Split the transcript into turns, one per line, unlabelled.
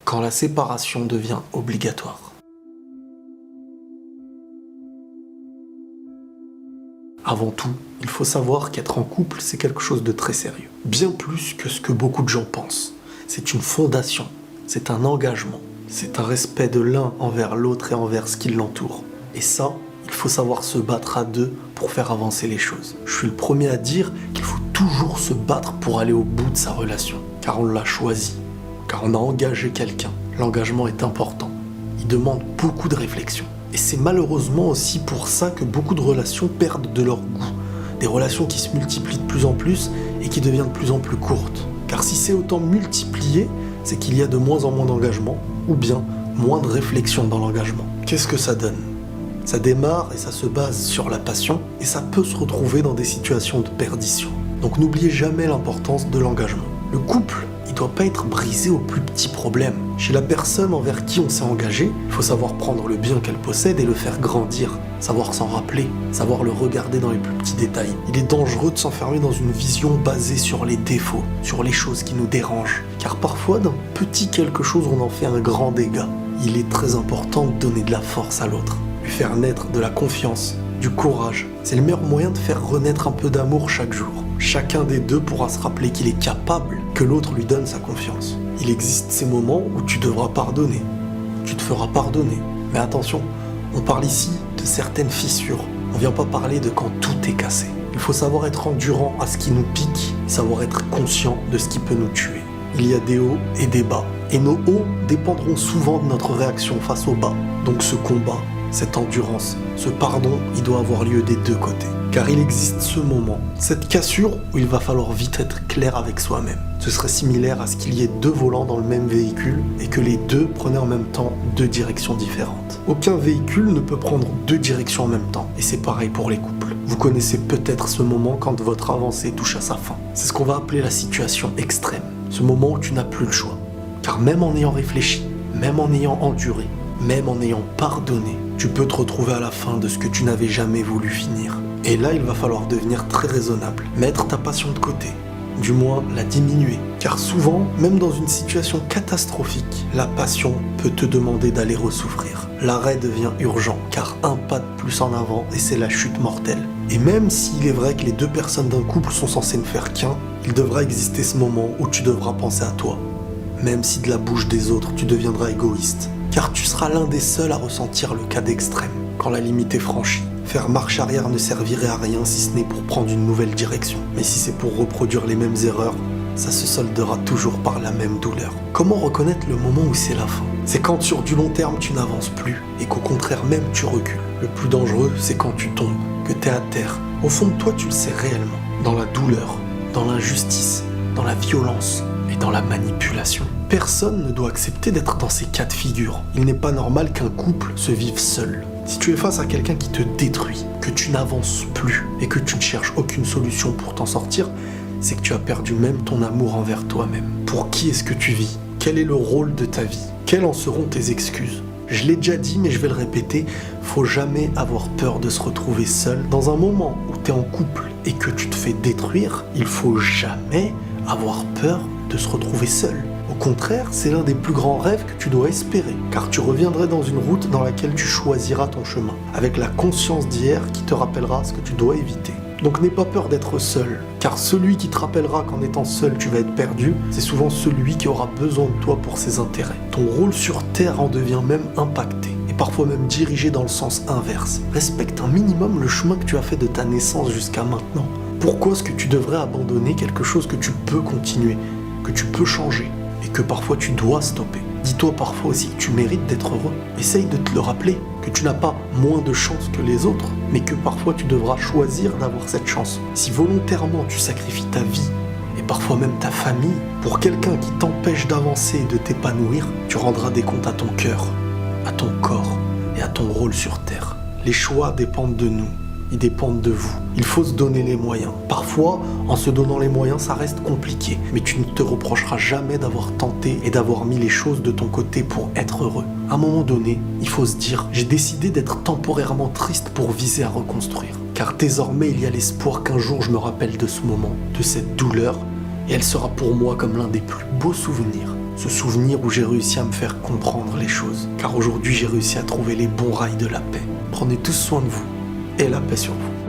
quand la séparation devient obligatoire. Avant tout, il faut savoir qu'être en couple, c'est quelque chose de très sérieux. Bien plus que ce que beaucoup de gens pensent. C'est une fondation, c'est un engagement, c'est un respect de l'un envers l'autre et envers ce qui l'entoure. Et ça, il faut savoir se battre à deux pour faire avancer les choses. Je suis le premier à dire qu'il faut toujours se battre pour aller au bout de sa relation, car on l'a choisi, car on a engagé quelqu'un. L'engagement est important, il demande beaucoup de réflexion. Et c'est malheureusement aussi pour ça que beaucoup de relations perdent de leur goût. Des relations qui se multiplient de plus en plus et qui deviennent de plus en plus courtes. Car si c'est autant multiplié, c'est qu'il y a de moins en moins d'engagement, ou bien moins de réflexion dans l'engagement. Qu'est-ce que ça donne ? Ça démarre et ça se base sur la passion, et ça peut se retrouver dans des situations de perdition. Donc n'oubliez jamais l'importance de l'engagement. Le couple, il ne doit pas être brisé au plus petit problème. Chez la personne envers qui on s'est engagé, il faut savoir prendre le bien qu'elle possède et le faire grandir, savoir s'en rappeler, savoir le regarder dans les plus petits détails. Il est dangereux de s'enfermer dans une vision basée sur les défauts, sur les choses qui nous dérangent, car parfois d'un petit quelque chose on en fait un grand dégât. Il est très important de donner de la force à l'autre, lui faire naître de la confiance, du courage. C'est le meilleur moyen de faire renaître un peu d'amour chaque jour. Chacun des deux pourra se rappeler qu'il est capable, que l'autre lui donne sa confiance. Il existe ces moments où tu devras pardonner. Tu te feras pardonner. Mais attention, on parle ici de certaines fissures. On ne vient pas parler de quand tout est cassé. Il faut savoir être endurant à ce qui nous pique, savoir être conscient de ce qui peut nous tuer. Il y a des hauts et des bas. Et nos hauts dépendront souvent de notre réaction face aux bas. Donc ce combat, cette endurance, ce pardon, il doit avoir lieu des deux côtés. Car il existe ce moment, cette cassure où il va falloir vite être clair avec soi-même. Ce serait similaire à ce qu'il y ait deux volants dans le même véhicule et que les deux prenaient en même temps deux directions différentes. Aucun véhicule ne peut prendre deux directions en même temps. Et c'est pareil pour les couples. Vous connaissez peut-être ce moment quand votre avancée touche à sa fin. C'est ce qu'on va appeler la situation extrême. Ce moment où tu n'as plus le choix. Car même en ayant réfléchi, même en ayant enduré, même en ayant pardonné, tu peux te retrouver à la fin de ce que tu n'avais jamais voulu finir. Et là, il va falloir devenir très raisonnable, mettre ta passion de côté, du moins la diminuer. Car souvent, même dans une situation catastrophique, la passion peut te demander d'aller ressouffrir. L'arrêt devient urgent, car un pas de plus en avant et c'est la chute mortelle. Et même s'il est vrai que les deux personnes d'un couple sont censées ne faire qu'un, il devra exister ce moment où tu devras penser à toi. Même si de la bouche des autres, tu deviendras égoïste. Car tu seras l'un des seuls à ressentir le cas d'extrême, quand la limite est franchie. Faire marche arrière ne servirait à rien si ce n'est pour prendre une nouvelle direction. Mais si c'est pour reproduire les mêmes erreurs, ça se soldera toujours par la même douleur. Comment reconnaître le moment où c'est la fin ? C'est quand sur du long terme tu n'avances plus et qu'au contraire même tu recules. Le plus dangereux, c'est quand tu tombes, que t'es à terre. Au fond de toi, tu le sais réellement. Dans la douleur, dans l'injustice, dans la violence et dans la manipulation. Personne ne doit accepter d'être dans ces cas de figure. Il n'est pas normal qu'un couple se vive seul. Si tu es face à quelqu'un qui te détruit, que tu n'avances plus et que tu ne cherches aucune solution pour t'en sortir, c'est que tu as perdu même ton amour envers toi-même. Pour qui est-ce que tu vis ? Quel est le rôle de ta vie ? Quelles en seront tes excuses ? Je l'ai déjà dit, mais je vais le répéter, faut jamais avoir peur de se retrouver seul. Dans un moment où tu es en couple et que tu te fais détruire, il faut jamais avoir peur de se retrouver seul. Au contraire, c'est l'un des plus grands rêves que tu dois espérer, car tu reviendrais dans une route dans laquelle tu choisiras ton chemin, avec la conscience d'hier qui te rappellera ce que tu dois éviter. Donc n'aie pas peur d'être seul, car celui qui te rappellera qu'en étant seul tu vas être perdu, c'est souvent celui qui aura besoin de toi pour ses intérêts. Ton rôle sur Terre en devient même impacté, et parfois même dirigé dans le sens inverse. Respecte un minimum le chemin que tu as fait de ta naissance jusqu'à maintenant. Pourquoi est-ce que tu devrais abandonner quelque chose que tu peux continuer, que tu peux changer ? Et que parfois tu dois stopper. Dis-toi parfois aussi que tu mérites d'être heureux. Essaye de te le rappeler, que tu n'as pas moins de chance que les autres, mais que parfois tu devras choisir d'avoir cette chance. Si volontairement tu sacrifies ta vie, et parfois même ta famille, pour quelqu'un qui t'empêche d'avancer et de t'épanouir, tu rendras des comptes à ton cœur, à ton corps et à ton rôle sur Terre. Les choix dépendent de nous. Ils dépendent de vous. Il faut se donner les moyens. Parfois, en se donnant les moyens, ça reste compliqué. Mais tu ne te reprocheras jamais d'avoir tenté et d'avoir mis les choses de ton côté pour être heureux. À un moment donné, il faut se dire « J'ai décidé d'être temporairement triste pour viser à reconstruire. » Car désormais, il y a l'espoir qu'un jour je me rappelle de ce moment, de cette douleur, et elle sera pour moi comme l'un des plus beaux souvenirs. Ce souvenir où j'ai réussi à me faire comprendre les choses. Car aujourd'hui, j'ai réussi à trouver les bons rails de la paix. Prenez tous soin de vous et la paix sur vous.